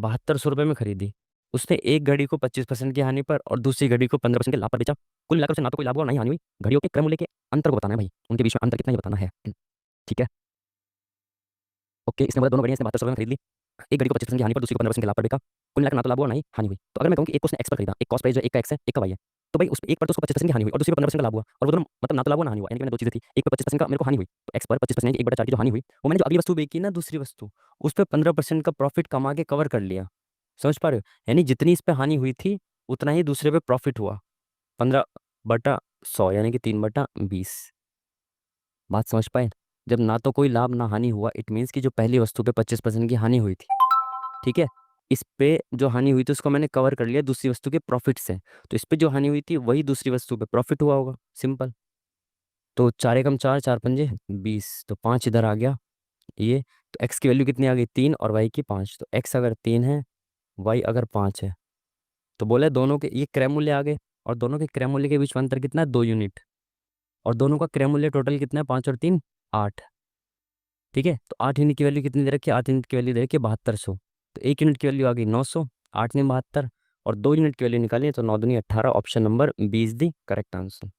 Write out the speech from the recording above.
₹7200 में खरीदी। उसने एक घड़ी को 25% की हानि पर और दूसरी घड़ी को 15% के लाभ पर बेचा। कुल मिलाकर उसे ना तो कोई लाभ हुआ और ना ही हानि हुई। घड़ियों के क्रय मूल्य के अंतर को बताना है भाई, उनके बीच में अंतर कितना ये बताना है। ठीक है। ओके, इसने बोला दोनों घड़ियां इसने ₹7200 में खरीद ली। एक घड़ी को 25% की हानि पर दूसरी को 15% के लाभ पर बेचा। कुल मिलाकर ना तो लाभ हुआ ना ही हानि हुई। तो अगर मैं कहूँ कि एक को उसने एक्स पर खरीदा, एक कॉस्ट प्राइस जो एक का एक्स है, एक का वाई है, तो भाई उस एक पर तो उसको 25% की हानि हुई और दूसरी पर 15% का लाभ हुआ, और वो दोनों मतलब ना तो लाभ हुआ ना हानि हुआ, यानी कि मैंने दो चीजें थी, एक पर 25% का मेरे को हानि हुई, तो एक्स पर 25% की 1/4 की जो हानि हुई, वो मैंने जो अगली वस्तु बेची ना, दूसरी वस्तु, उस पर 15% का प्रॉफिट कमा के कवर कर लिया। समझ पा रहे हो? यानी जितनी इस पे हानि हुई थी उतना ही दूसरे पे प्रॉफिट हुआ। 15/100 यानी कि 3/20। बात समझ पाए? जब ना तो कोई लाभ ना हानि हुआ, इट मीन्स कि जो पहली वस्तु पे 25% की हानि हुई थी, ठीक है, इस पे जो हानि हुई थी उसको मैंने कवर कर लिया दूसरी वस्तु के प्रॉफिट से, तो इस पे जो हानि हुई थी वही दूसरी वस्तु पे प्रॉफिट हुआ होगा। सिंपल। तो 4 एकम 4, 4 पंजे 20, तो 5 इधर आ गया ये। तो एक्स की वैल्यू कितनी आ गई? 3 और वाई की 5। तो एक्स अगर 3 है, वाई अगर 5 है, तो बोले दोनों के ये क्रय मूल्य आ गए, और दोनों के क्रय मूल्य के बीच में अंतर कितना है? 2 यूनिट। और दोनों का क्रय मूल्य टोटल कितना है? 5 और 3 8। ठीक है, तो 8 यूनिट की वैल्यू कितनी दे रखी है? 8 यूनिट की वैल्यू दे रखी है 7200। तो 1 यूनिट की वैल्यू आ गई 900, 8 ने 72, और 2 यूनिट की वैल्यू निकाली है, तो 9 दूनी 18। Option number 20 the correct answer.